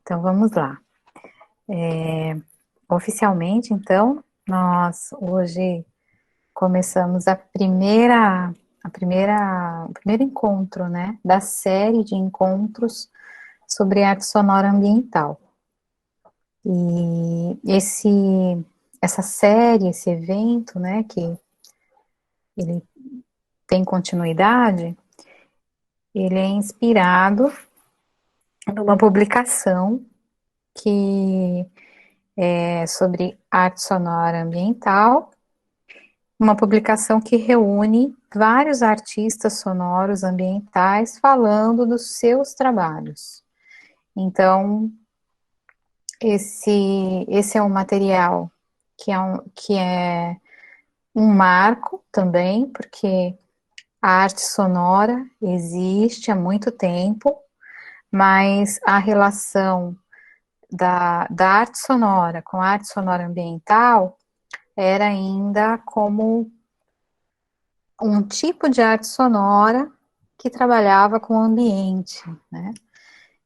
Então vamos lá. Oficialmente, então, nós hoje começamos o primeiro encontro, né, da série de encontros sobre arte sonora ambiental. E essa série, esse evento, né, que ele tem continuidade, ele é inspirado numa publicação que é sobre arte sonora ambiental, uma publicação que reúne vários artistas sonoros ambientais falando dos seus trabalhos. Então, esse é um material que é um marco também, porque a arte sonora existe há muito tempo, mas a relação da arte sonora com a arte sonora ambiental era ainda como um tipo de arte sonora que trabalhava com o ambiente, né?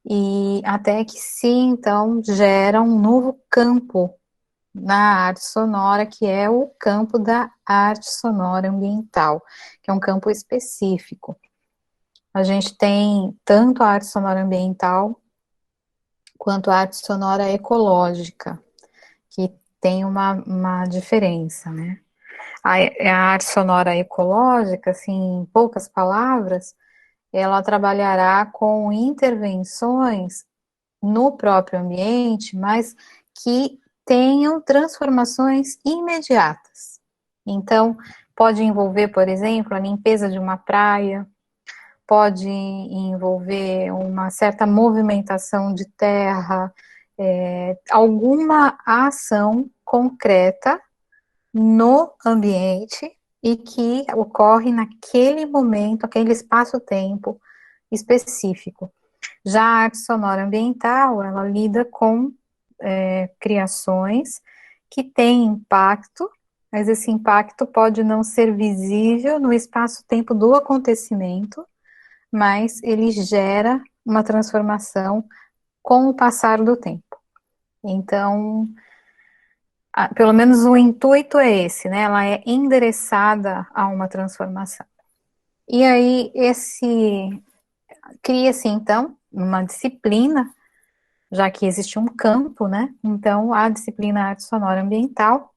E até que se então gera um novo campo na arte sonora, que é o campo da arte sonora ambiental, que é um campo específico. A gente tem tanto a arte sonora ambiental quanto a arte sonora ecológica, que tem uma diferença, né? A arte sonora ecológica, assim, em poucas palavras, ela trabalhará com intervenções no próprio ambiente, mas que tenham transformações imediatas. Então, pode envolver, por exemplo, a limpeza de uma praia, pode envolver uma certa movimentação de terra, alguma ação concreta no ambiente e que ocorre naquele momento, aquele espaço-tempo específico. Já a arte sonora ambiental, ela lida com criações que têm impacto, mas esse impacto pode não ser visível no espaço-tempo do acontecimento, mas ele gera uma transformação com o passar do tempo. Então, pelo menos o intuito é esse, né? Ela é endereçada a uma transformação. E aí, cria-se então uma disciplina, já que existe um campo, né? Então, a disciplina arte sonora ambiental,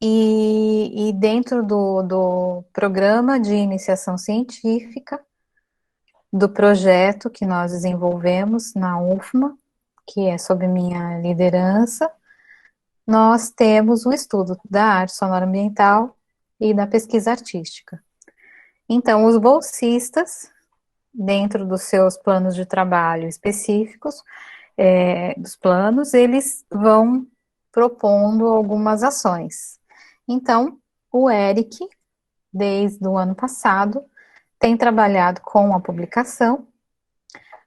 e dentro do programa de iniciação científica, do projeto que nós desenvolvemos na UFMA, que é sob minha liderança, nós temos o estudo da arte sonora ambiental e da pesquisa artística. Então, os bolsistas, dentro dos seus planos de trabalho específicos, dos planos, eles vão propondo algumas ações. Então, o Eric, desde o ano passado, tem trabalhado com a publicação.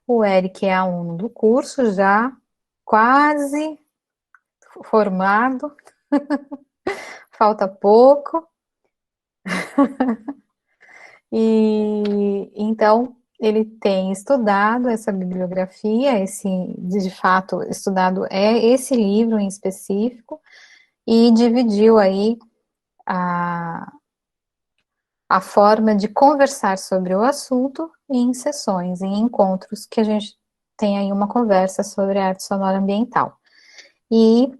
O Eric é aluno do curso, já quase formado, falta pouco, e então ele tem estudado essa bibliografia, de fato, estudado esse livro em específico, e dividiu aí a, a forma de conversar sobre o assunto em sessões, em encontros, que a gente tem aí uma conversa sobre a arte sonora ambiental. E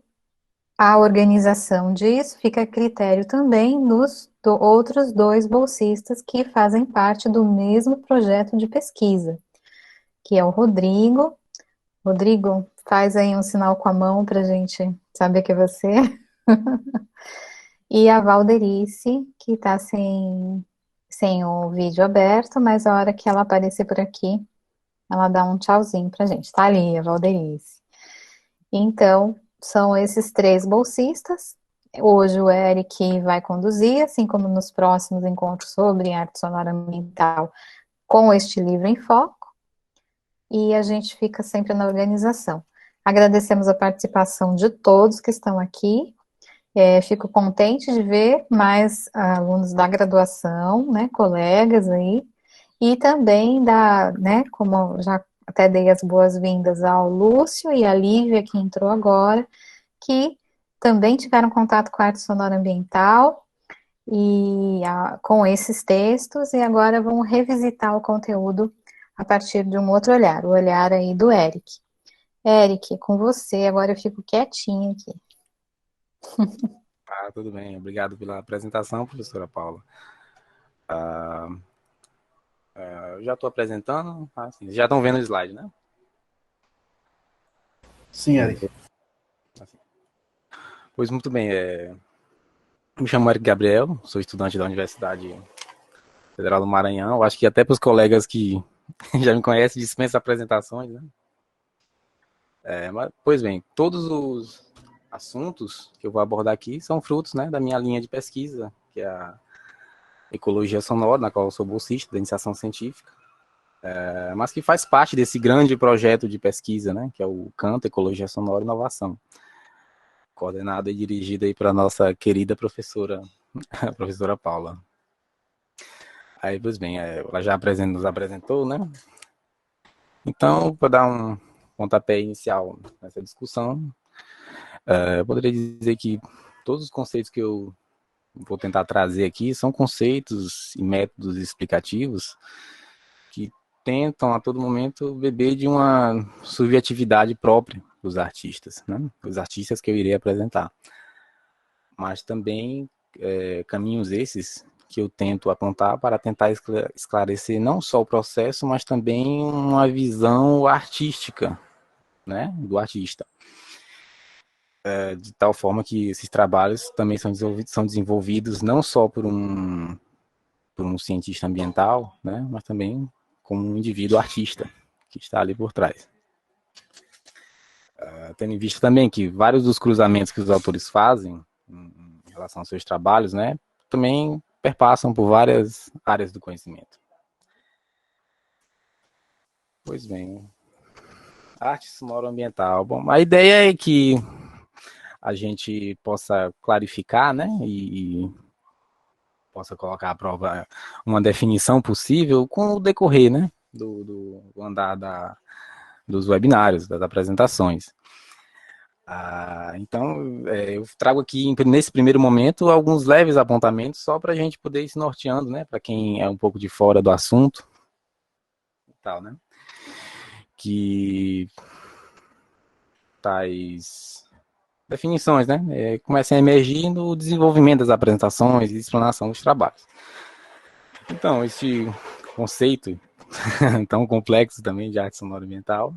a organização disso fica a critério também dos outros dois bolsistas que fazem parte do mesmo projeto de pesquisa, que é o Rodrigo. Rodrigo, faz aí um sinal com a mão para a gente saber que é você. E a Valderice, que está sem o vídeo aberto, mas a hora que ela aparecer por aqui, ela dá um tchauzinho pra gente. Tá ali, a Valderice. Então, são esses três bolsistas. Hoje o Eric vai conduzir, assim como nos próximos encontros sobre arte sonora ambiental, com este livro em foco, e a gente fica sempre na organização. Agradecemos a participação de todos que estão aqui. Fico contente de ver mais alunos da graduação, né, colegas aí, e também como já até dei as boas-vindas ao Lúcio e à Lívia, que entrou agora, que também tiveram contato com a arte sonora ambiental com esses textos, e agora vão revisitar o conteúdo a partir de um outro olhar, o olhar aí do Eric. Eric, com você, agora eu fico quietinho aqui. Ah, tudo bem. Obrigado pela apresentação, professora Paula. Eu já estou apresentando. Sim, já estão vendo o slide, né? Sim, Eric. Assim. Pois muito bem. Me chamo Eric Gabriel, sou estudante da Universidade Federal do Maranhão. Eu acho que até para os colegas que já me conhecem dispensa apresentações, né? Pois bem, todos os assuntos que eu vou abordar aqui são frutos, né, da minha linha de pesquisa, que é a ecologia sonora, na qual eu sou bolsista da iniciação científica, mas que faz parte desse grande projeto de pesquisa, né, que é o CANTA, Ecologia Sonora e Inovação, coordenado e dirigido aí para a nossa querida professora, a professora Paula. Aí, pois bem, ela já nos apresentou, né? Então, para dar um pontapé inicial nessa discussão, eu poderia dizer que todos os conceitos que eu vou tentar trazer aqui são conceitos e métodos explicativos que tentam a todo momento beber de uma subjetividade própria dos artistas, né? Os artistas que eu irei apresentar. Mas também caminhos esses que eu tento apontar para tentar esclarecer não só o processo, mas também uma visão artística, né, do artista. De tal forma que esses trabalhos também são desenvolvidos não só por um cientista ambiental, né, mas também como um indivíduo artista que está ali por trás. Tendo em vista também que vários dos cruzamentos que os autores fazem em relação aos seus trabalhos, né, também perpassam por várias áreas do conhecimento. Pois bem, arte sonora ambiental. Bom, a ideia é que a gente possa clarificar, né, e possa colocar à prova uma definição possível com o decorrer, né, do andar dos webinários, das apresentações. Então, eu trago aqui, nesse primeiro momento, alguns leves apontamentos só para a gente poder ir se norteando, né, para quem é um pouco de fora do assunto e tal, né, que tais definições, né, começam a emergir no desenvolvimento das apresentações e explanação dos trabalhos. Então, esse conceito tão complexo também de arte sonora ambiental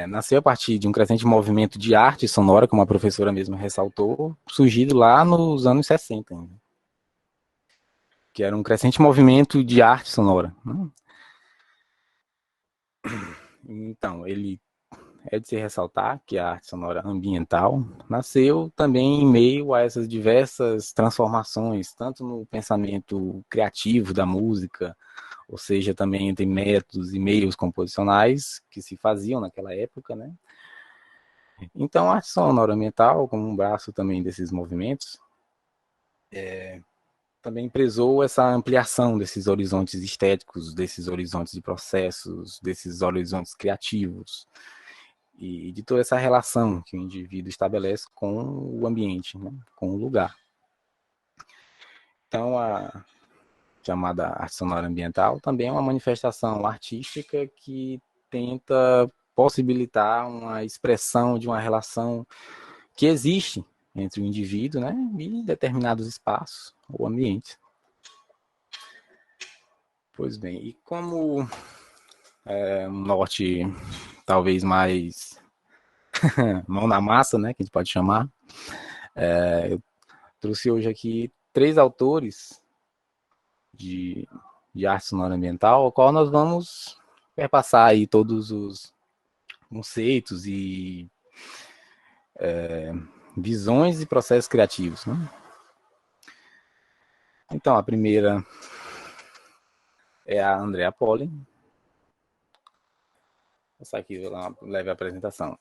nasceu a partir de um crescente movimento de arte sonora, como a professora mesmo ressaltou, surgido lá nos anos 60, ainda, que era um crescente movimento de arte sonora, né? Então, ele é de se ressaltar que a arte sonora ambiental nasceu também em meio a essas diversas transformações, tanto no pensamento criativo da música, ou seja, também entre métodos e meios composicionais que se faziam naquela época, né? Então, a arte sonora ambiental, como um braço também desses movimentos, também prezou essa ampliação desses horizontes estéticos, desses horizontes de processos, desses horizontes criativos, e de toda essa relação que o indivíduo estabelece com o ambiente, né? Com o lugar. Então, a chamada arte sonora ambiental também é uma manifestação artística que tenta possibilitar uma expressão de uma relação que existe entre o indivíduo, né, e determinados espaços ou ambientes. Pois bem, e como um norte talvez mais mão na massa, né, que a gente pode chamar, eu trouxe hoje aqui 3 autores de, de arte sonora ambiental, ao qual nós vamos perpassar aí todos os conceitos e visões e processos criativos, né? Então, a primeira é a Andrea Poli. Essa aqui é uma leve apresentação.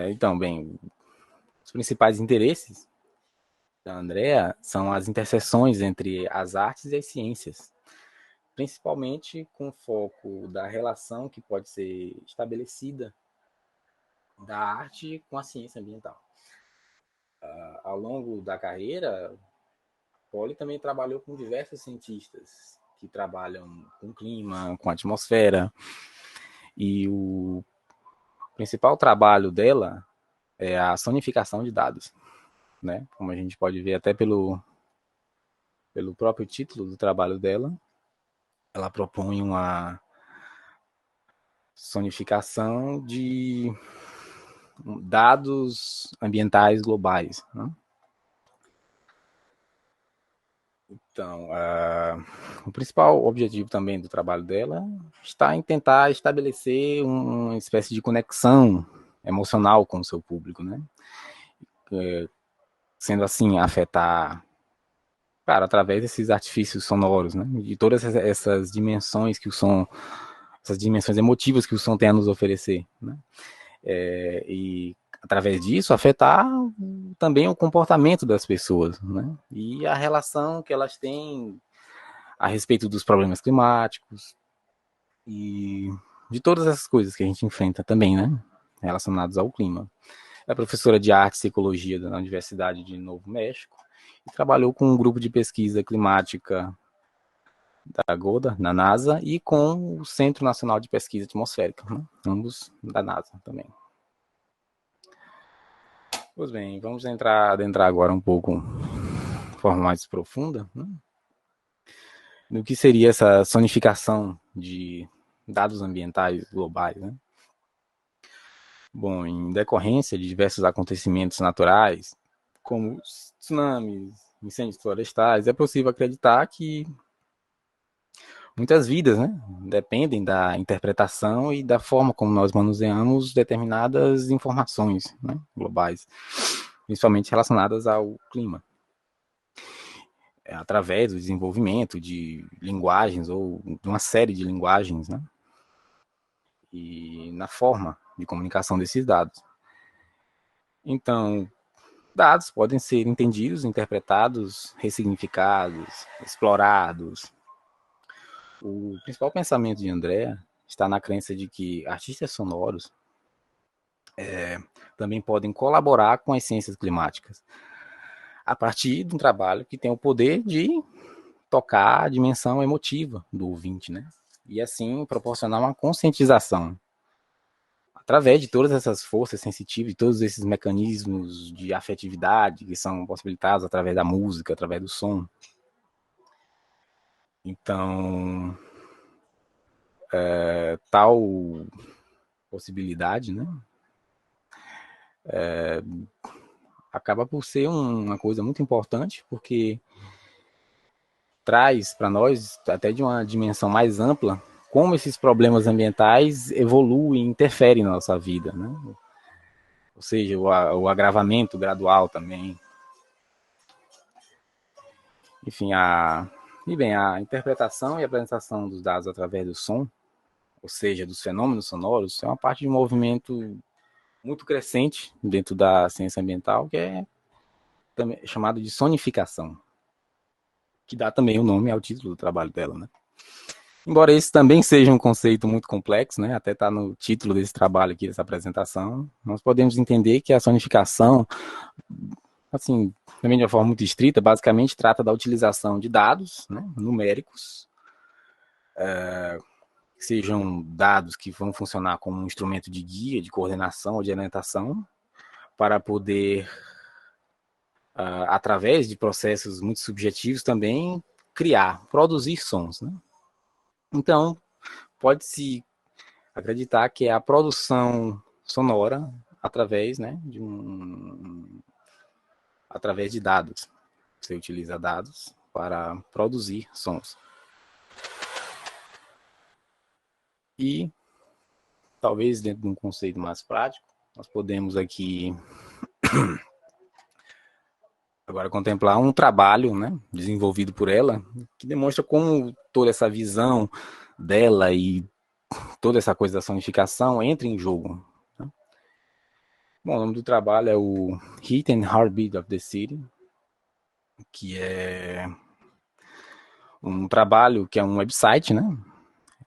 Então, bem, os principais interesses da Andrea são as interseções entre as artes e as ciências. principalmente com foco da relação que pode ser estabelecida da arte com a ciência ambiental. Ao longo da carreira, Poli também trabalhou com diversos cientistas que trabalham com clima, com atmosfera, e o principal trabalho dela é a sonificação de dados, né? Como a gente pode ver até pelo próprio título do trabalho dela, ela propõe uma sonificação de dados ambientais globais, né? Então, o principal objetivo também do trabalho dela está em tentar estabelecer uma espécie de conexão emocional com o seu público, né? Sendo assim, afetar, claro, através desses artifícios sonoros, né? De todas essas dimensões que o som, essas dimensões emotivas que o som tem a nos oferecer, né? E através disso afetar também o comportamento das pessoas, né? E a relação que elas têm a respeito dos problemas climáticos e de todas essas coisas que a gente enfrenta também, né? Relacionadas ao clima. É professora de arte e ecologia da Universidade de Novo México e trabalhou com um grupo de pesquisa climática da GODA, na NASA, e com o Centro Nacional de Pesquisa Atmosférica, né? Ambos da NASA também. Pois bem, vamos adentrar agora um pouco de forma mais profunda, né? No que seria essa sonificação de dados ambientais globais, né? Bom, em decorrência de diversos acontecimentos naturais, como tsunamis, incêndios florestais, é possível acreditar que muitas vidas, né, dependem da interpretação e da forma como nós manuseamos determinadas informações, né, globais, principalmente relacionadas ao clima. Através do desenvolvimento de linguagens ou de uma série de linguagens, né, e na forma de comunicação desses dados. Então, dados podem ser entendidos, interpretados, ressignificados, explorados. O principal pensamento de Andrea está na crença de que artistas sonoros também podem colaborar com as ciências climáticas, a partir de um trabalho que tem o poder de tocar a dimensão emotiva do ouvinte, né? E assim proporcionar uma conscientização através de todas essas forças sensitivas e todos esses mecanismos de afetividade que são possibilitados através da música, através do som. Então, tal possibilidade, né, acaba por ser uma coisa muito importante, porque traz para nós, até de uma dimensão mais ampla, como esses problemas ambientais evoluem e interferem na nossa vida, né? Ou seja, o agravamento gradual também. Enfim, a interpretação e apresentação dos dados através do som, ou seja, dos fenômenos sonoros, é uma parte de um movimento muito crescente dentro da ciência ambiental, que é também chamado de sonificação, que dá também o nome ao título do trabalho dela, né? Embora esse também seja um conceito muito complexo, né? Até está no título desse trabalho aqui, dessa apresentação, nós podemos entender que a sonificação, assim, também de uma forma muito estrita, basicamente trata da utilização de dados, né, numéricos, que sejam dados que vão funcionar como um instrumento de guia, de coordenação ou de orientação, para poder, através de processos muito subjetivos também, criar, produzir sons, né? Então, pode-se acreditar que é a produção sonora através, né, através de dados. Você utiliza dados para produzir sons. E, talvez dentro de um conceito mais prático, nós podemos aqui agora contemplar um trabalho, né, desenvolvido por ela, que demonstra como toda essa visão dela e toda essa coisa da sonificação entra em jogo. Né? Bom, o nome do trabalho é o Heat and Heartbeat of the City, que é um trabalho que é um website, né?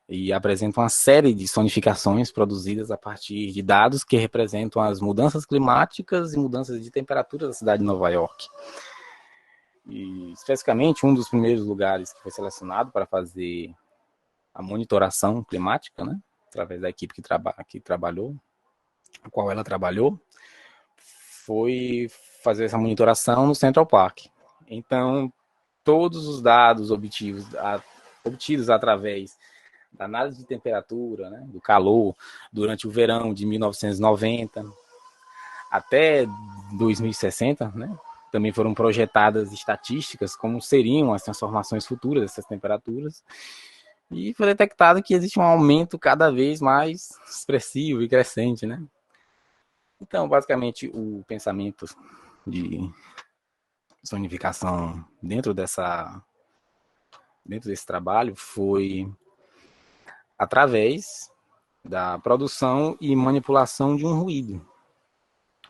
E apresenta uma série de sonificações produzidas a partir de dados que representam as mudanças climáticas e mudanças de temperatura da cidade de Nova York. E, especificamente, um dos primeiros lugares que foi selecionado para fazer a monitoração climática, né, através da equipe que trabalhou, com a qual ela trabalhou, foi fazer essa monitoração no Central Park. Então, todos os dados obtidos através da análise de temperatura, né, do calor, durante o verão de 1990 até 2060, né, também foram projetadas estatísticas como seriam as transformações futuras dessas temperaturas, e foi detectado que existe um aumento cada vez mais expressivo e crescente, né? Então, basicamente, o pensamento de sonificação dentro desse trabalho foi através da produção e manipulação de um ruído.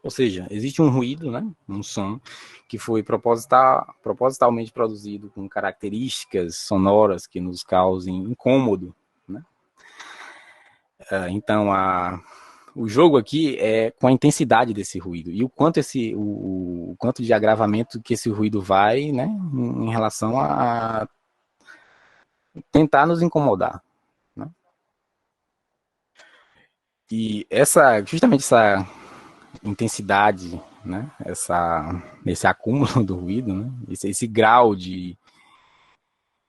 Ou seja, existe um ruído, né, um som, que foi propositalmente produzido com características sonoras que nos causem incômodo, né? Então, o jogo aqui é com a intensidade desse ruído e o quanto o quanto de agravamento que esse ruído vai, né, em relação a tentar nos incomodar, né? E justamente essa intensidade, né, esse acúmulo do ruído, né, esse grau de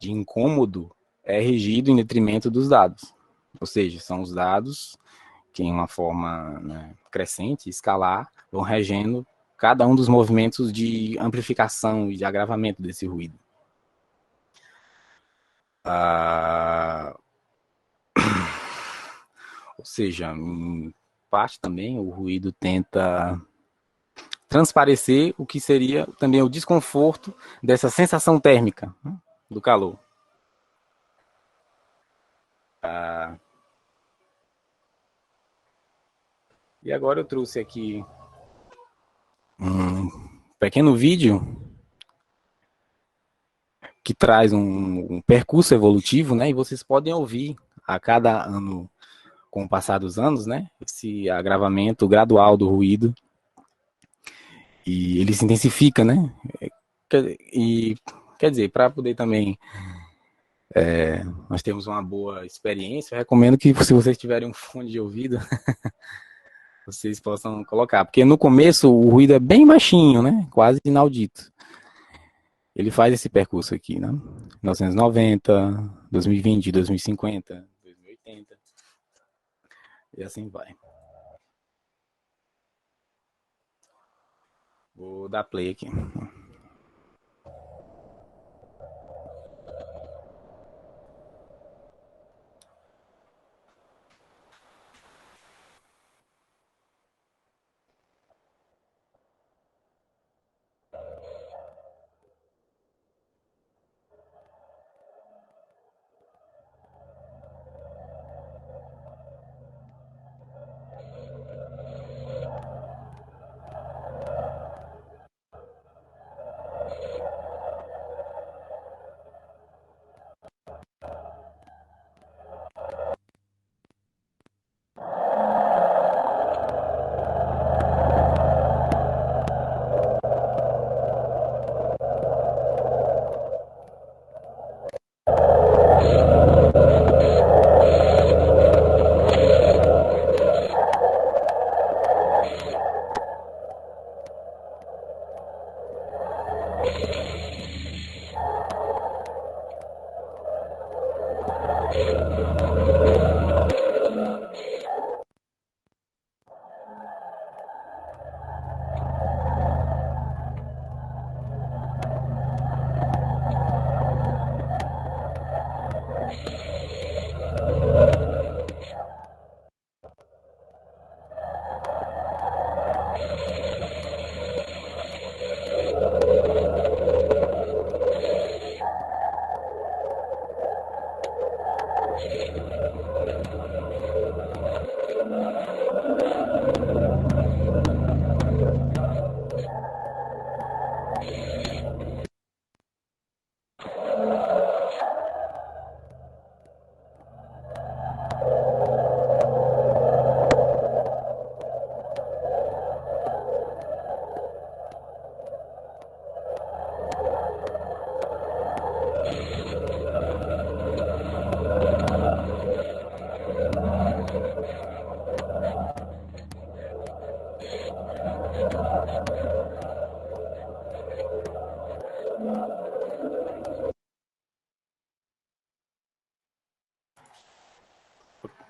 incômodo é regido em detrimento dos dados. Ou seja, são os dados que, em uma forma, né, crescente, escalar, vão regendo cada um dos movimentos de amplificação e de agravamento desse ruído. Ah, ou seja, em parte também o ruído tenta transparecer o que seria também o desconforto dessa sensação térmica, né, do calor. E agora eu trouxe aqui um pequeno vídeo que traz um percurso evolutivo, né? E vocês podem ouvir a cada ano, com o passar dos anos, né? Esse agravamento gradual do ruído e ele se intensifica, né? E quer dizer, para poder também nós temos uma boa experiência, eu recomendo que se vocês tiverem um fone de ouvido, vocês possam colocar, porque no começo o ruído é bem baixinho, né? Quase inaudito. Ele faz esse percurso aqui, né? 1990, 2020, 2050, 2080 e assim vai. Vou dar play aqui.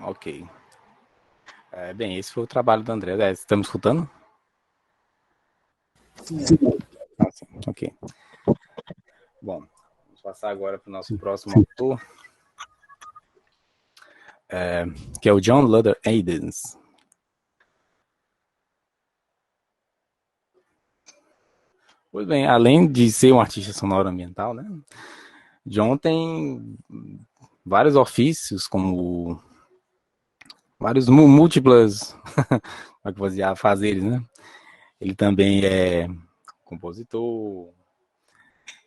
Ok. Bem, esse foi o trabalho do André. Estamos escutando? Ah, sim. Ok. Bom, vamos passar agora para o nosso próximo autor, que é o John Luther Adams. Pois bem, além de ser um artista sonoro ambiental, né, John tem vários ofícios, como vários múltiplas como é que fazia fazeres, né? Ele também é compositor,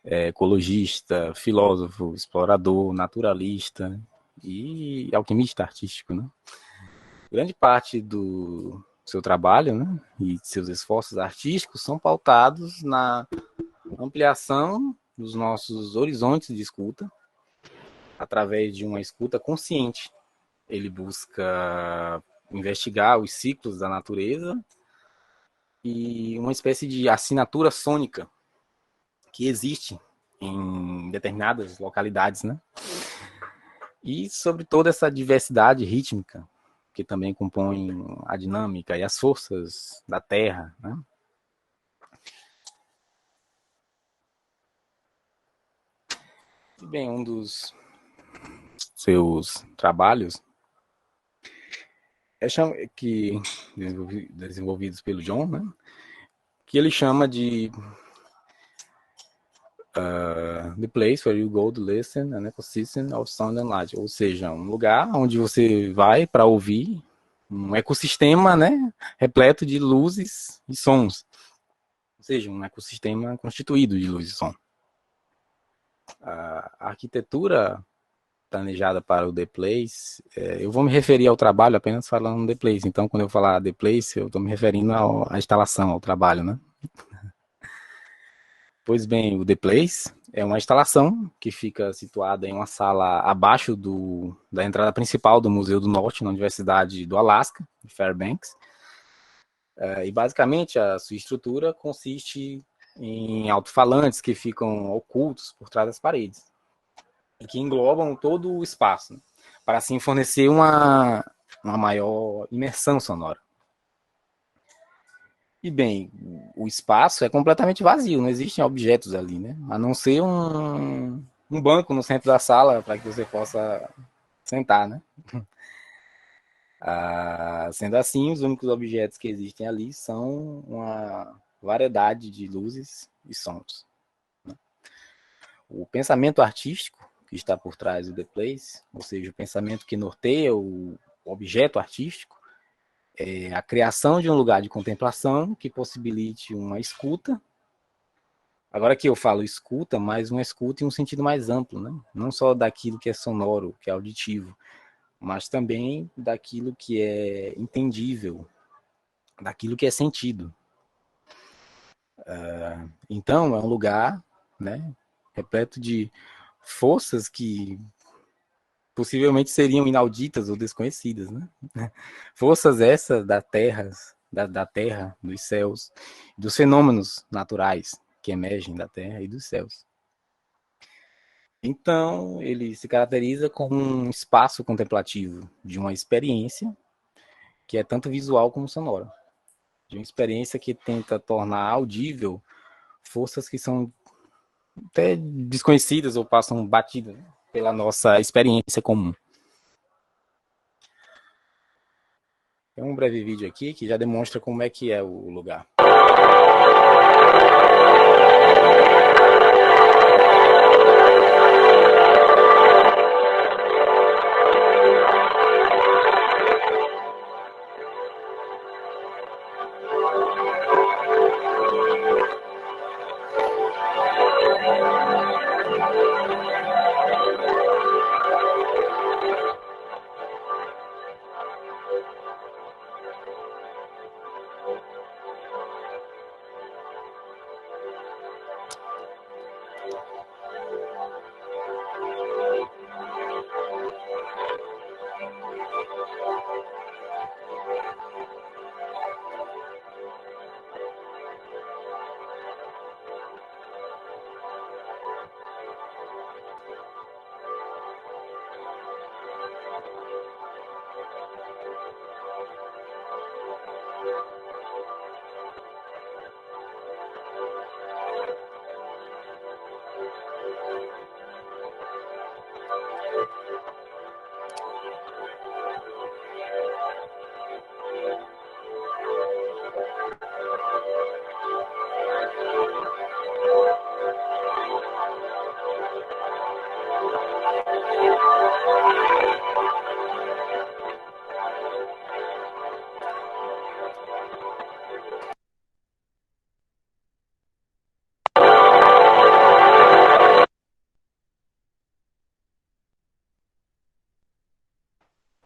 ecologista, filósofo, explorador, naturalista e alquimista artístico, né? Grande parte do seu trabalho, né, e seus esforços artísticos são pautados na ampliação dos nossos horizontes de escuta através de uma escuta consciente. Ele busca investigar os ciclos da natureza e uma espécie de assinatura sônica que existe em determinadas localidades, né? E sobre toda essa diversidade rítmica que também compõe a dinâmica e as forças da Terra, né? E bem, um dos seus trabalhos que desenvolvidos pelo John, né? Que ele chama de The Place Where You Go to Listen an Ecosystem of Sound and Light, ou seja, um lugar onde você vai para ouvir um ecossistema, né, repleto de luzes e sons, ou seja, um ecossistema constituído de luz e som. A arquitetura planejada para o The Place, eu vou me referir ao trabalho apenas falando The Place, então quando eu falar The Place, eu estou me referindo à instalação, ao trabalho, né? Pois bem, o The Place é uma instalação que fica situada em uma sala abaixo da entrada principal do Museu do Norte, na Universidade do Alasca, de Fairbanks. E basicamente a sua estrutura consiste em alto-falantes que ficam ocultos por trás das paredes e que englobam todo o espaço, né, para assim fornecer uma maior imersão sonora. E bem, o espaço é completamente vazio, não existem objetos ali, né? A não ser um banco no centro da sala para que você possa sentar, né? Sendo assim, os únicos objetos que existem ali são uma variedade de luzes e sons. O pensamento artístico que está por trás do The Place, ou seja, o pensamento que norteia o objeto artístico, é a criação de um lugar de contemplação que possibilite uma escuta. Agora que eu falo escuta, mas uma escuta em um sentido mais amplo, né? Não só daquilo que é sonoro, que é auditivo, mas também daquilo que é entendível, daquilo que é sentido. Então, é um lugar, né, repleto de forças que possivelmente seriam inauditas ou desconhecidas, né? Forças essas da terra, da terra, dos céus, dos fenômenos naturais que emergem da terra e dos céus. Então, ele se caracteriza como um espaço contemplativo de uma experiência que é tanto visual como sonora. De uma experiência que tenta tornar audível forças que são até desconhecidas ou passam batidas pela nossa experiência comum. Tem um breve vídeo aqui que já demonstra como é que é o lugar.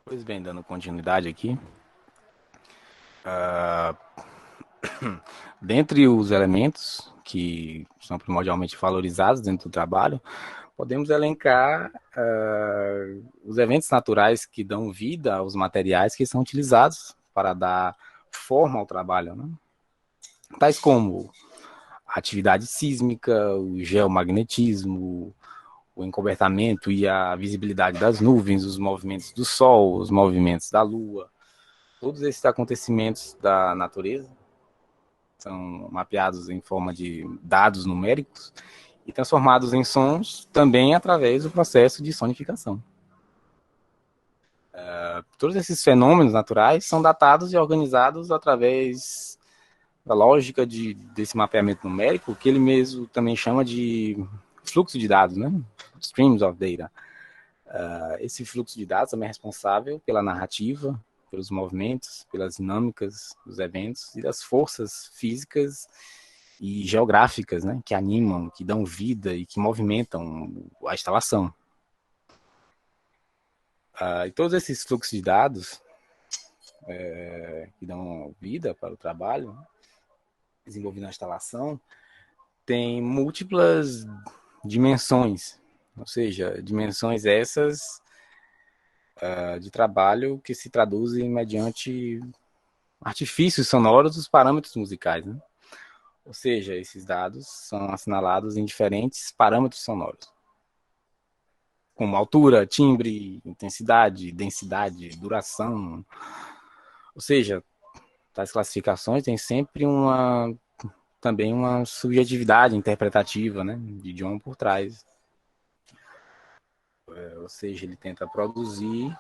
Pois bem, dando continuidade aqui, dentre os elementos que são primordialmente valorizados dentro do trabalho, podemos elencar os eventos naturais que dão vida aos materiais que são utilizados para dar forma ao trabalho, né? Tais como a atividade sísmica, o geomagnetismo, o encobertamento e a visibilidade das nuvens, os movimentos do Sol, os movimentos da Lua, todos esses acontecimentos da natureza são mapeados em forma de dados numéricos e transformados em sons também através do processo de sonificação. Todos esses fenômenos naturais são datados e organizados através da lógica desse mapeamento numérico, que ele mesmo também chama de fluxo de dados, né? Streams of data. Esse fluxo de dados também é responsável pela narrativa, pelos movimentos, pelas dinâmicas dos eventos e das forças físicas e geográficas, né, que animam, que dão vida e que movimentam a instalação. E todos esses fluxos de dados que dão vida para o trabalho, né, desenvolvido na instalação, têm múltiplas dimensões, ou seja, dimensões essas de trabalho que se traduzem mediante artifícios sonoros dos parâmetros musicais, né? Ou seja, esses dados são assinalados em diferentes parâmetros sonoros, como altura, timbre, intensidade, densidade, duração. Ou seja, tais classificações têm sempre também uma subjetividade interpretativa, né, de idioma por trás. Ou seja, ele tenta produzir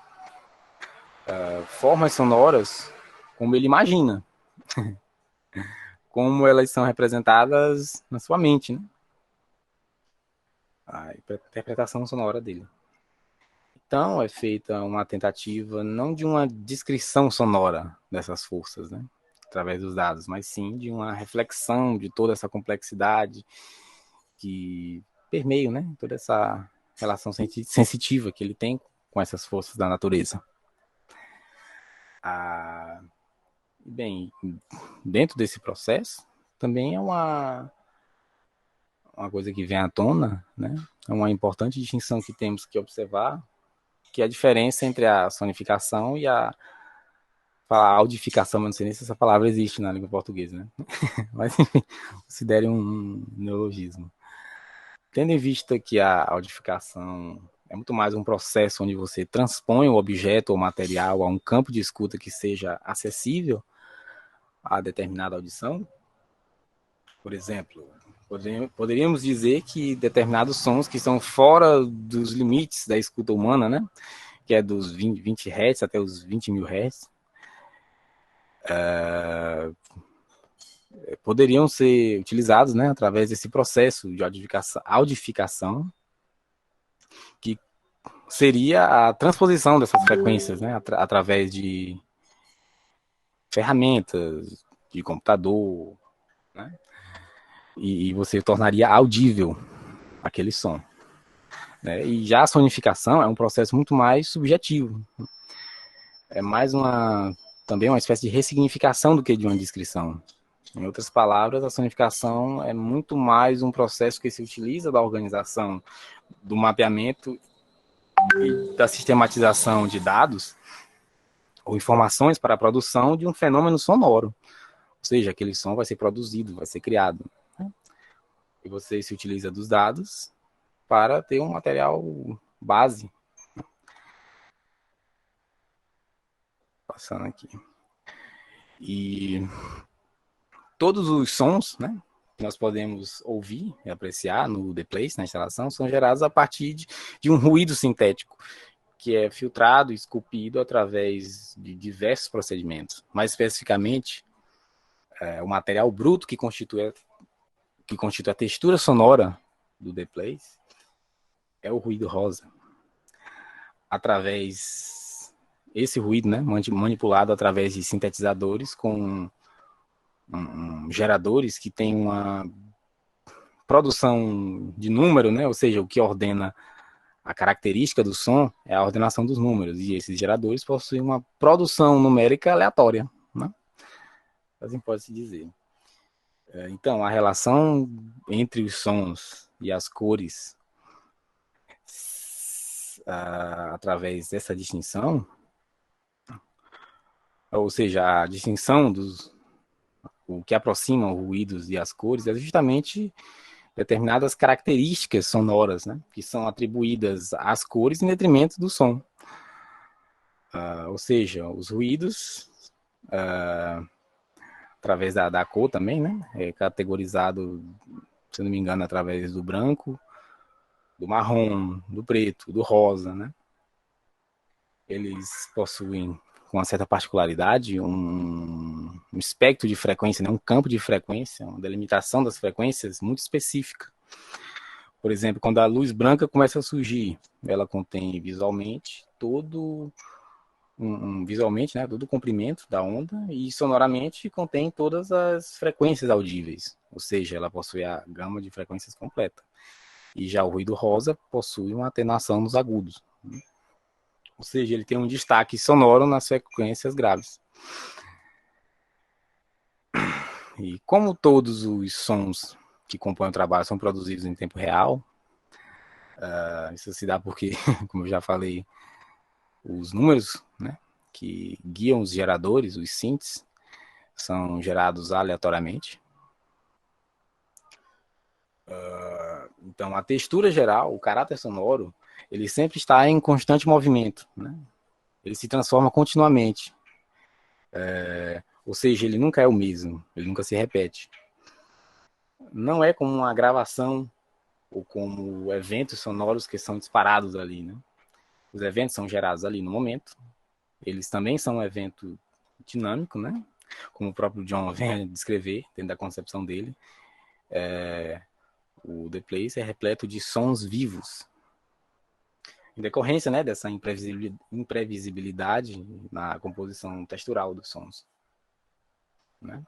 formas sonoras como ele imagina, como elas são representadas na sua mente, né? A interpretação sonora dele. Então, é feita uma tentativa não de uma descrição sonora dessas forças, né, através dos dados, mas sim de uma reflexão de toda essa complexidade que permeia, né, toda essa relação sensitiva que ele tem com essas forças da natureza. Bem, dentro desse processo, também é uma coisa que vem à tona, né, é uma importante distinção que temos que observar, que é a diferença entre a sonificação e a audificação, mas não sei nem se essa palavra existe na língua portuguesa, né? Mas, enfim, considere um neologismo. Tendo em vista que a audificação é muito mais um processo onde você transpõe o objeto ou material a um campo de escuta que seja acessível a determinada audição, por exemplo, poderíamos dizer que determinados sons que são fora dos limites da escuta humana, né, que é dos 20 Hz até os 20 mil Hz, poderiam ser utilizados, né, através desse processo de audificação, que seria a transposição dessas frequências, né, através de ferramentas, de computador, né, e você tornaria audível aquele som. Né? E já a sonificação é um processo muito mais subjetivo. É mais também uma espécie de ressignificação do que de uma descrição. Em outras palavras, a sonificação é muito mais um processo que se utiliza da organização, do mapeamento e da sistematização de dados ou informações para a produção de um fenômeno sonoro. Ou seja, aquele som vai ser produzido, vai ser criado. E você se utiliza dos dados para ter um material base. Passando aqui. E todos os sons, né, que nós podemos ouvir e apreciar no The Place, na instalação, são gerados a partir de um ruído sintético, que é filtrado e esculpido através de diversos procedimentos. Mais especificamente, o material bruto que constitui a textura sonora do The Place é o ruído rosa. Esse ruído, né, manipulado através de sintetizadores com geradores que têm uma produção de número, né, ou seja, o que ordena a característica do som é a ordenação dos números, e esses geradores possuem uma produção numérica aleatória, né? Assim pode-se dizer. Então, a relação entre os sons e as cores, através dessa distinção, ou seja, a distinção o que aproxima os ruídos e as cores, é justamente determinadas características sonoras, né, que são atribuídas às cores em detrimento do som. Ou seja, os ruídos, através da cor também, né, é categorizado, se não me engano, através do branco, do marrom, do preto, do rosa, né. Eles possuem, com uma certa particularidade, um espectro de frequência, né, um campo de frequência, uma delimitação das frequências muito específica. Por exemplo, quando a luz branca começa a surgir, ela contém visualmente todo visualmente, né, todo o comprimento da onda, e sonoramente contém todas as frequências audíveis, ou seja, ela possui a gama de frequências completa. E já o ruído rosa possui uma atenuação nos agudos, ou seja, ele tem um destaque sonoro nas frequências graves. E como todos os sons que compõem o trabalho são produzidos em tempo real, isso se dá porque, como eu já falei, os números, né, que guiam os geradores, os synths, são gerados aleatoriamente. Então, a textura geral, o caráter sonoro, ele sempre está em constante movimento, né? Ele se transforma continuamente. Ou seja, ele nunca é o mesmo, ele nunca se repete. Não é como uma gravação ou como eventos sonoros que são disparados ali, né? Os eventos são gerados ali no momento. Eles também são um evento dinâmico, né? Como o próprio John vem a descrever dentro da concepção dele. O The Place é repleto de sons vivos. Em decorrência, né, dessa imprevisibilidade na composição textural dos sons, né?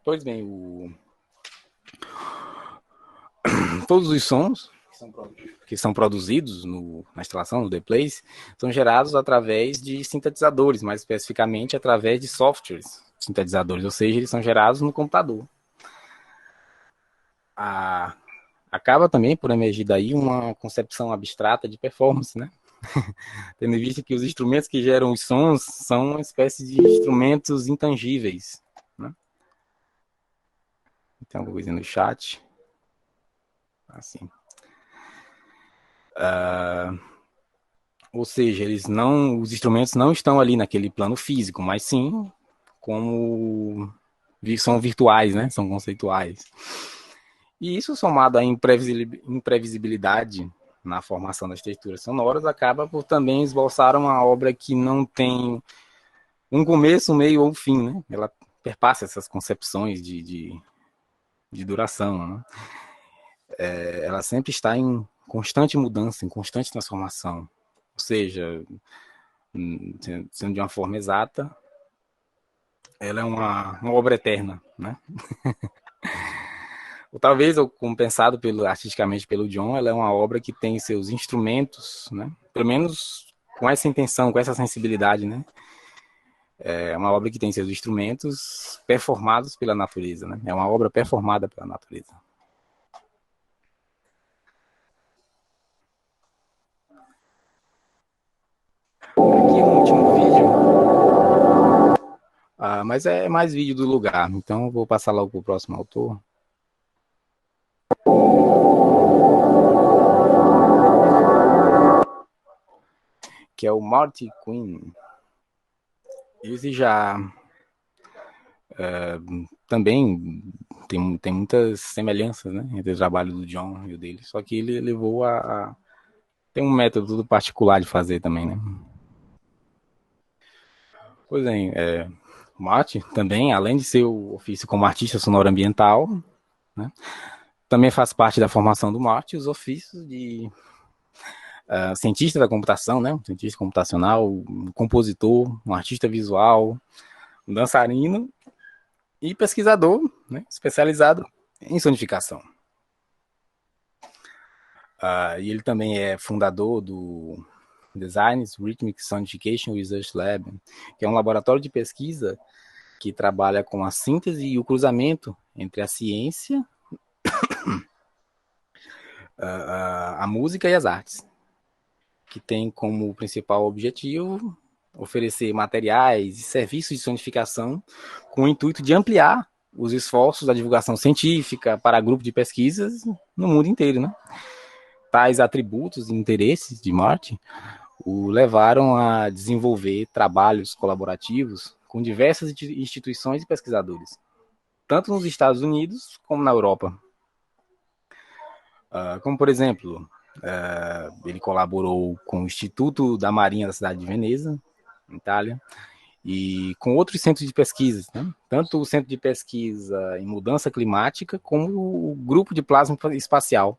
Pois bem, todos os sons que são produzidos na instalação do The Place são gerados através de sintetizadores, mais especificamente através de softwares sintetizadores, ou seja, eles são gerados no computador. Acaba também por emergir daí uma concepção abstrata de performance, né? Tendo em vista que os instrumentos que geram os sons são uma espécie de instrumentos intangíveis, né? Tem alguma coisa no chat? Assim. Ou seja, os instrumentos não estão ali naquele plano físico, mas sim como são virtuais, né? São conceituais. E isso, somado à imprevisibilidade na formação das texturas sonoras, acaba por também esboçar uma obra que não tem um começo, um meio ou um fim, né? Ela perpassa essas concepções de duração, né? Ela sempre está em constante mudança, em constante transformação. Ou seja, sendo de uma forma exata, ela é uma obra eterna, né? Ou talvez, como pensado artisticamente pelo John, ela é uma obra que tem seus instrumentos, né? Pelo menos com essa intenção, com essa sensibilidade, né? É uma obra que tem seus instrumentos performados pela natureza, né? É uma obra performada pela natureza. Aqui é um último vídeo, mas é mais vídeo do lugar, então eu vou passar logo para o próximo autor. Que é o Marty Quinn. Esse já também tem muitas semelhanças, né, entre o trabalho do John e o dele, só que ele levou tem um método particular de fazer também, né. Pois é, Marty também, além de seu ofício como artista sonoro ambiental, né, também faz parte da formação do Marty os ofícios de cientista da computação, né, um cientista computacional, um compositor, um artista visual, um dançarino e pesquisador, né, especializado em sonificação. E ele também é fundador do Design Rhythmic Sonification Research Lab, que é um laboratório de pesquisa que trabalha com a síntese e o cruzamento entre a ciência, a música e as artes, que tem como principal objetivo oferecer materiais e serviços de sonificação com o intuito de ampliar os esforços da divulgação científica para grupos de pesquisas no mundo inteiro, né? Tais atributos e interesses de Martin o levaram a desenvolver trabalhos colaborativos com diversas instituições e pesquisadores, tanto nos Estados Unidos como na Europa. Como, por exemplo, ele colaborou com o Instituto da Marinha da cidade de Veneza, em Itália, e com outros centros de pesquisa, né? Tanto o Centro de Pesquisa em Mudança Climática como o Grupo de Plasma Espacial,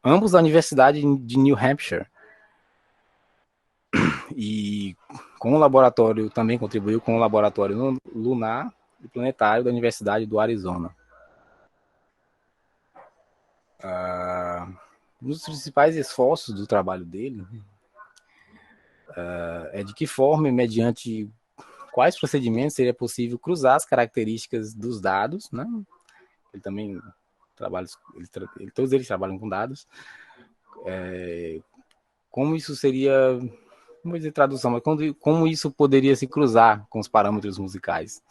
ambos da Universidade de New Hampshire. E com o laboratório, também contribuiu com o laboratório lunar e planetário da Universidade do Arizona. Um dos principais esforços do trabalho dele é de que forma e mediante quais procedimentos seria possível cruzar as características dos dados, né? Ele também trabalha, todos eles trabalham com dados. Como isso seria, não vou dizer tradução, mas como isso poderia se cruzar com os parâmetros musicais?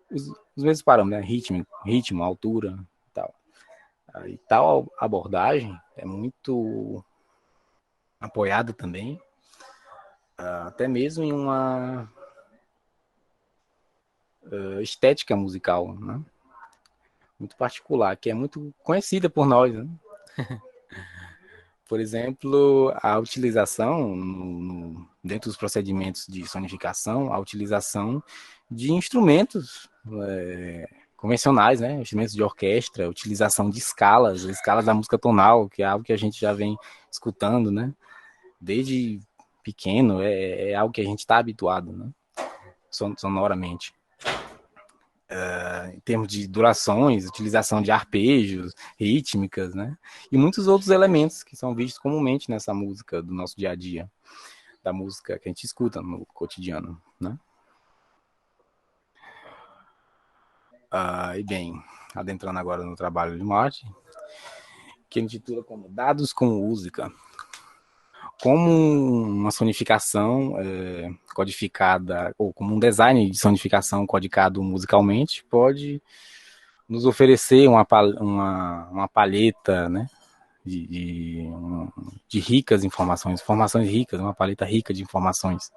Os mesmos parâmetros, né? Ritmo, altura e tal. E tal abordagem é muito apoiada também, até mesmo em uma estética musical, né? Muito particular, que é muito conhecida por nós, né? Por exemplo, a utilização, dentro dos procedimentos de sonificação, a utilização de instrumentos convencionais, né? Instrumentos de orquestra, utilização de escalas da música tonal, que é algo que a gente já vem escutando, né? Desde pequeno, é algo que a gente está habituado, né? Sonoramente. Em termos de durações, utilização de arpejos, rítmicas, né? E muitos outros elementos que são vistos comumente nessa música do nosso dia a dia, da música que a gente escuta no cotidiano, né? E bem, adentrando agora no trabalho de Martin, que ele intitula como Dados com Música. Como uma sonificação codificada, ou como um design de sonificação codificado musicalmente, pode nos oferecer uma palheta, né, de ricas informações ricas, uma paleta rica de informações.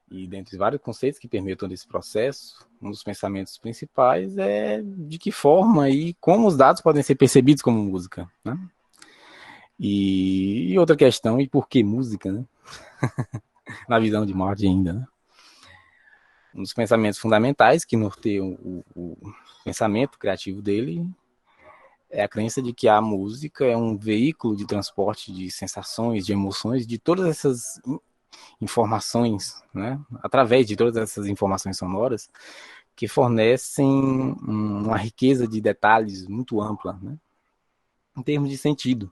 E dentre vários conceitos que permeiam todo esse processo, um dos pensamentos principais é de que forma e como os dados podem ser percebidos como música, né? E outra questão, e por que música, né? Na visão de Martin ainda, né? Um dos pensamentos fundamentais que norteiam o pensamento criativo dele é a crença de que a música é um veículo de transporte de sensações, de emoções, de todas essas informações, né? Através de todas essas informações sonoras que fornecem uma riqueza de detalhes muito ampla, né? Em termos de sentido.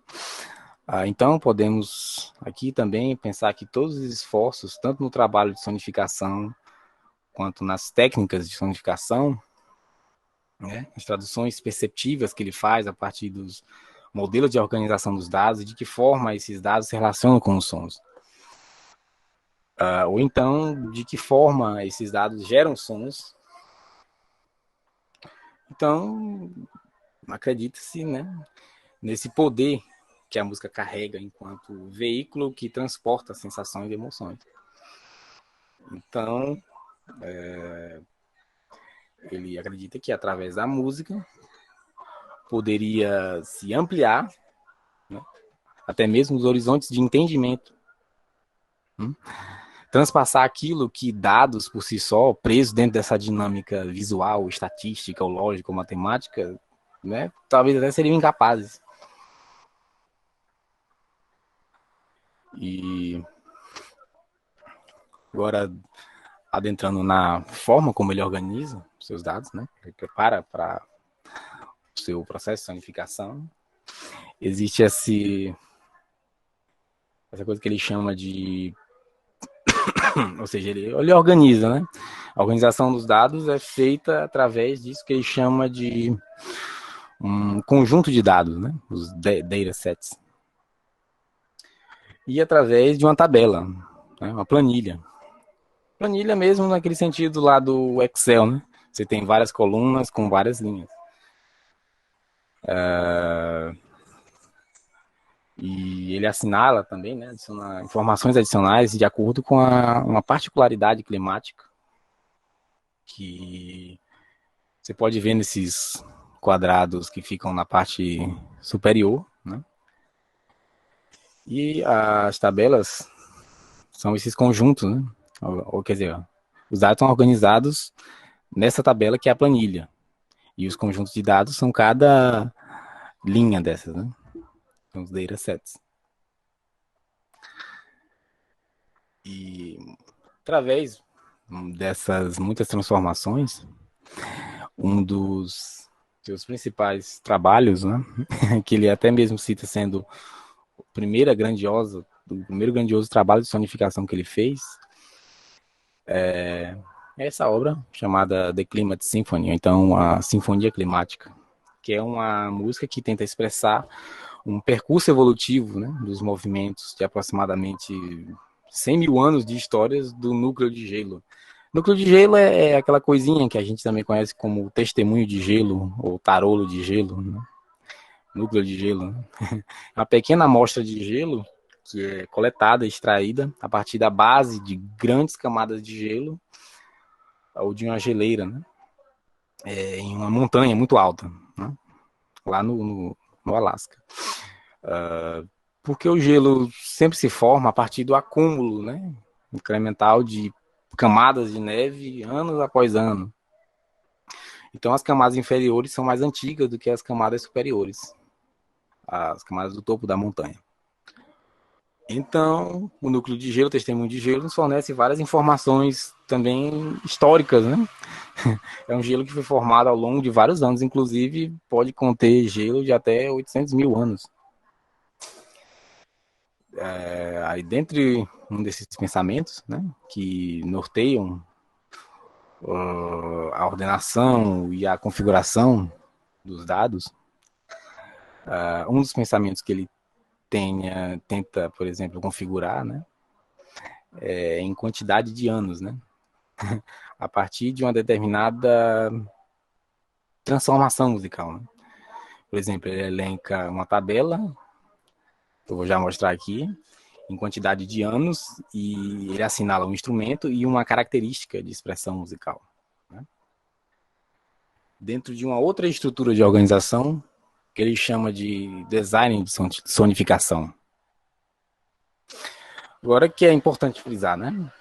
Então, podemos aqui também pensar que todos os esforços, tanto no trabalho de sonificação, quanto nas técnicas de sonificação, né, as traduções perceptivas que ele faz a partir dos modelos de organização dos dados e de que forma esses dados se relacionam com os sons. Ou então, de que forma esses dados geram sons. Então, acredita-se, né, nesse poder que a música carrega enquanto veículo que transporta sensações e emoções. Então, ele acredita que através da música poderia se ampliar, né, até mesmo os horizontes de entendimento, transpassar aquilo que dados por si só, presos dentro dessa dinâmica visual, estatística, ou lógica, ou matemática, né, talvez até seriam incapazes. E agora, adentrando na forma como ele organiza os seus dados, né? Ele prepara para o seu processo de sonificação. Existe essa coisa que ele chama de... Ou seja, ele organiza, né? A organização dos dados é feita através disso que ele chama de um conjunto de dados, né? Os datasets. E através de uma tabela, né? Uma planilha. Planilha mesmo naquele sentido lá do Excel, né? Você tem várias colunas com várias linhas. E ele assinala também, né? Adiciona informações adicionais de acordo com uma particularidade climática que você pode ver nesses quadrados que ficam na parte superior, né? E as tabelas são esses conjuntos, né? Ou quer dizer, os dados são organizados nessa tabela que é a planilha. E os conjuntos de dados são cada linha dessas, né? São os datasets. E através dessas muitas transformações, um dos seus principais trabalhos, né? Que ele até mesmo cita sendo o primeiro grandioso trabalho de sonificação que ele fez, é essa obra chamada The Climate Symphony, ou então a Sinfonia Climática, que é uma música que tenta expressar um percurso evolutivo, né, dos movimentos de aproximadamente 100 mil anos de histórias do núcleo de gelo. Núcleo de gelo é aquela coisinha que a gente também conhece como testemunho de gelo ou tarolo de gelo, né? Núcleo de gelo. Né? É uma pequena amostra de gelo que é coletada, extraída a partir da base de grandes camadas de gelo ou de uma geleira, né? Em uma montanha muito alta, né? Lá no Alasca. Porque o gelo sempre se forma a partir do acúmulo, né, incremental de camadas de neve anos após ano. Então as camadas inferiores são mais antigas do que as camadas superiores, as camadas do topo da montanha. Então, o núcleo de gelo, o testemunho de gelo, nos fornece várias informações também históricas, né? É um gelo que foi formado ao longo de vários anos, inclusive pode conter gelo de até 800 mil anos. Aí, dentre um desses pensamentos, né, que norteiam a ordenação e a configuração dos dados, um dos pensamentos que ele tenta, por exemplo, configurar, né, é em quantidade de anos, né, a partir de uma determinada transformação musical. Né? Por exemplo, ele elenca uma tabela, que eu vou já mostrar aqui, em quantidade de anos, e ele assinala um instrumento e uma característica de expressão musical. Né? Dentro de uma outra estrutura de organização, que ele chama de design de sonificação. Agora que é importante frisar, né?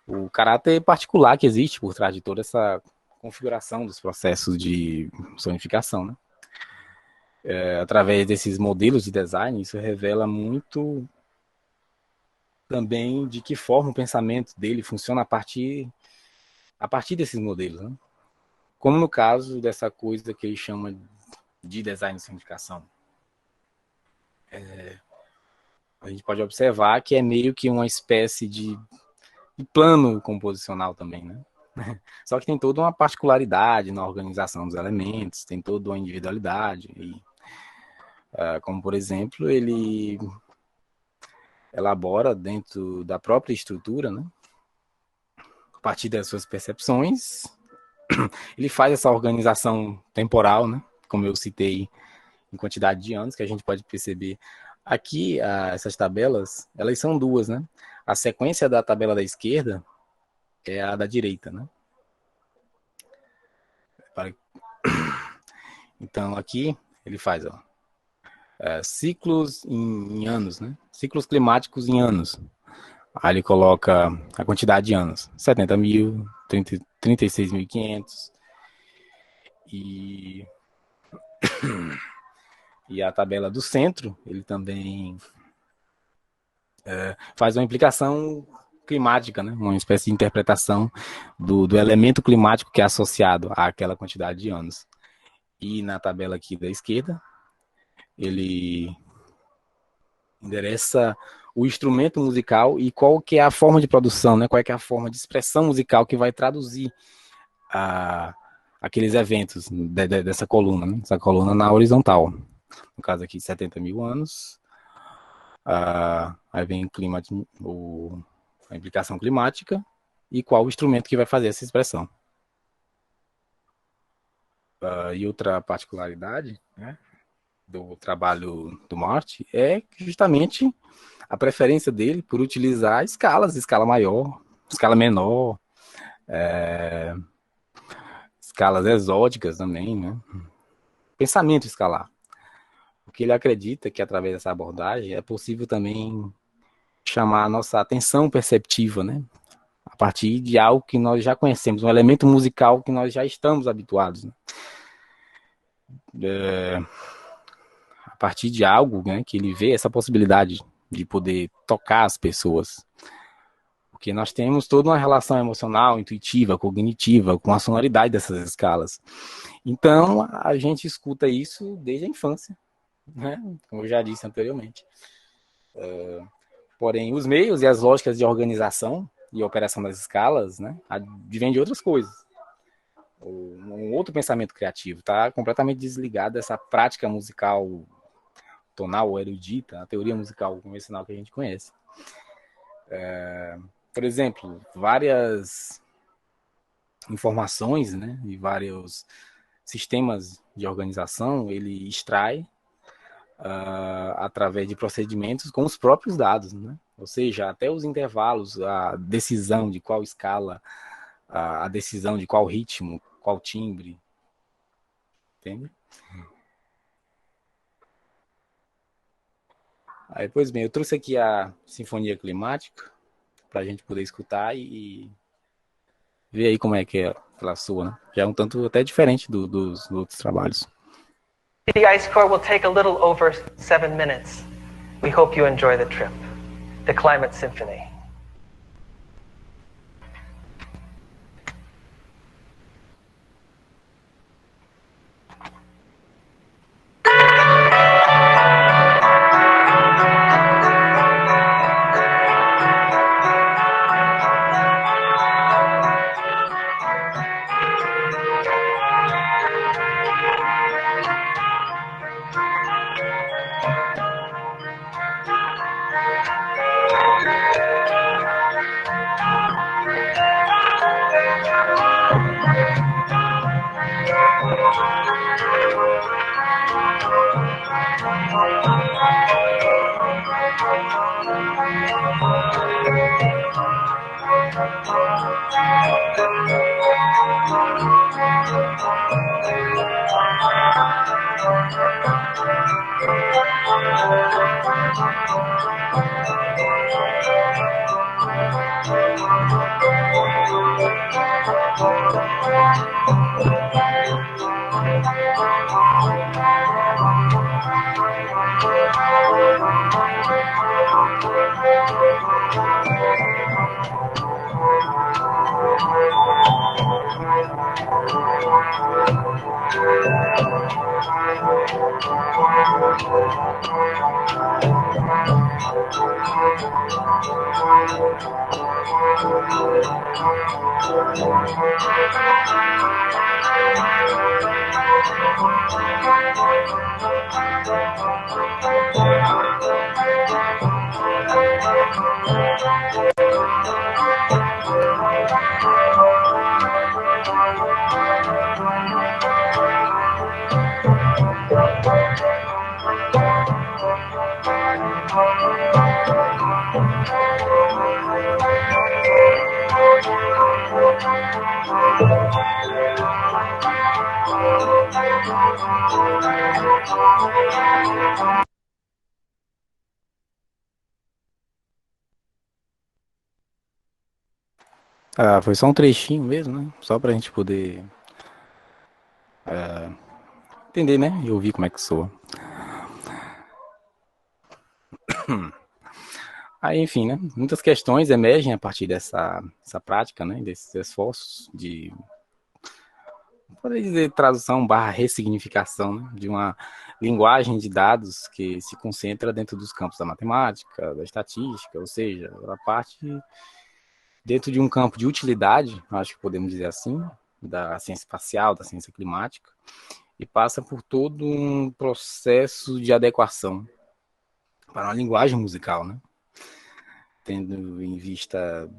O caráter particular que existe por trás de toda essa configuração dos processos de sonificação, né? Através desses modelos de design, isso revela muito também de que forma o pensamento dele funciona a partir desses modelos, né? Como no caso dessa coisa que ele chama de design de sonificação. A gente pode observar que é meio que uma espécie de plano composicional também, né? Só que tem toda uma particularidade na organização dos elementos, tem toda uma individualidade. E, como, por exemplo, ele elabora dentro da própria estrutura, né? A partir das suas percepções, ele faz essa organização temporal, né? Como eu citei, em quantidade de anos, que a gente pode perceber. Aqui, essas tabelas, elas são duas, né? A sequência da tabela da esquerda é a da direita, né? Então, aqui, ele faz, ó, ciclos em anos, né? Ciclos climáticos em anos. Aí ele coloca a quantidade de anos: 70 mil, 36.500. E, e a tabela do centro, ele também faz uma implicação climática, né? Uma espécie de interpretação do elemento climático que é associado àquela quantidade de anos. E na tabela aqui da esquerda, ele endereça o instrumento musical e qual que é a forma de produção, né? Qual é que é a forma de expressão musical que vai traduzir a, aqueles eventos dessa coluna, né? Essa coluna na horizontal. No caso aqui, 70 mil anos. Aí vem a implicação climática e qual o instrumento que vai fazer essa expressão. E outra particularidade, né, do trabalho do Marty é justamente a preferência dele por utilizar escala maior, escala menor, escalas exóticas também, né? Pensamento escalar. Porque ele acredita que através dessa abordagem é possível também chamar a nossa atenção perceptiva, né? A partir de algo que nós já conhecemos, um elemento musical que nós já estamos habituados, né? A partir de algo, né, que ele vê essa possibilidade de poder tocar as pessoas. Porque nós temos toda uma relação emocional, intuitiva, cognitiva, com a sonoridade dessas escalas. Então, a gente escuta isso desde a infância, né? Como eu já disse anteriormente. Porém, os meios e as lógicas de organização e operação das escalas, né, advêm de outras coisas. Um outro pensamento criativo está completamente desligado dessa prática musical tonal ou erudita, a teoria musical convencional que a gente conhece. Por exemplo, várias informações, né, e vários sistemas de organização, ele extrai através de procedimentos com os próprios dados, né? Ou seja, até os intervalos, a decisão de qual escala, a decisão de qual ritmo, qual timbre, entende? Aí, pois bem, eu trouxe aqui a Sinfonia Climática para a gente poder escutar e ver aí como é que é ela soa, né? Já é um tanto até diferente dos outros trabalhos. The ice core will take a little over 7 minutes. We hope you enjoy the trip. The Climate Symphony. Foi só um trechinho mesmo, né? Só pra gente poder entender, né? E ouvir como é que soa. Aí, enfim, né? Muitas questões emergem a partir dessa prática, né? Desses esforços de, poderia dizer, tradução barra ressignificação, né? De uma linguagem de dados que se concentra dentro dos campos da matemática, da estatística, ou seja, ela parte dentro de um campo de utilidade, acho que podemos dizer assim, da ciência espacial, da ciência climática, e passa por todo um processo de adequação para uma linguagem musical, né? Tendo em vista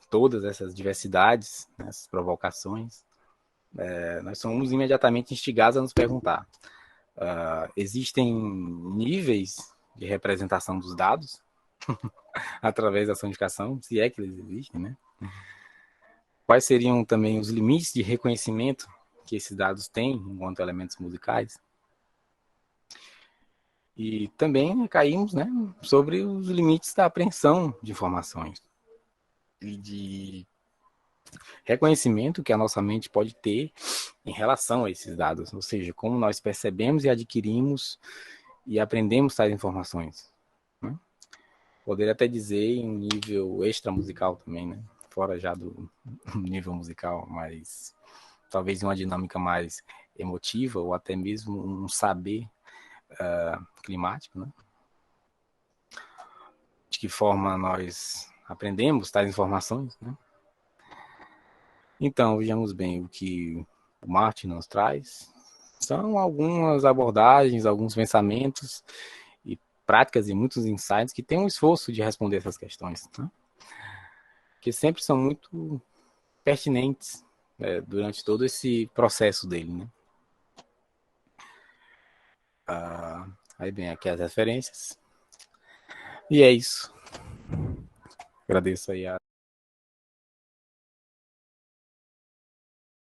todas essas diversidades, né, essas provocações, nós somos imediatamente instigados a nos perguntar: existem níveis de representação dos dados através da sonificação, se é que eles existem, né? Quais seriam também os limites de reconhecimento que esses dados têm enquanto elementos musicais? E também caímos, né, sobre os limites da apreensão de informações e de reconhecimento que a nossa mente pode ter em relação a esses dados, ou seja, como nós percebemos e adquirimos e aprendemos tais informações, né? Poderia até dizer em um nível extra musical também, né? Fora já do nível musical, mas talvez uma dinâmica mais emotiva ou até mesmo um saber climático, né? De que forma nós aprendemos tais informações, né? Então, vejamos bem o que o Martin nos traz. São algumas abordagens, alguns pensamentos e práticas e muitos insights que têm um esforço de responder essas questões, né? Que sempre são muito pertinentes, durante todo esse processo dele, né? Aí bem, aqui as referências. E é isso. Agradeço aí a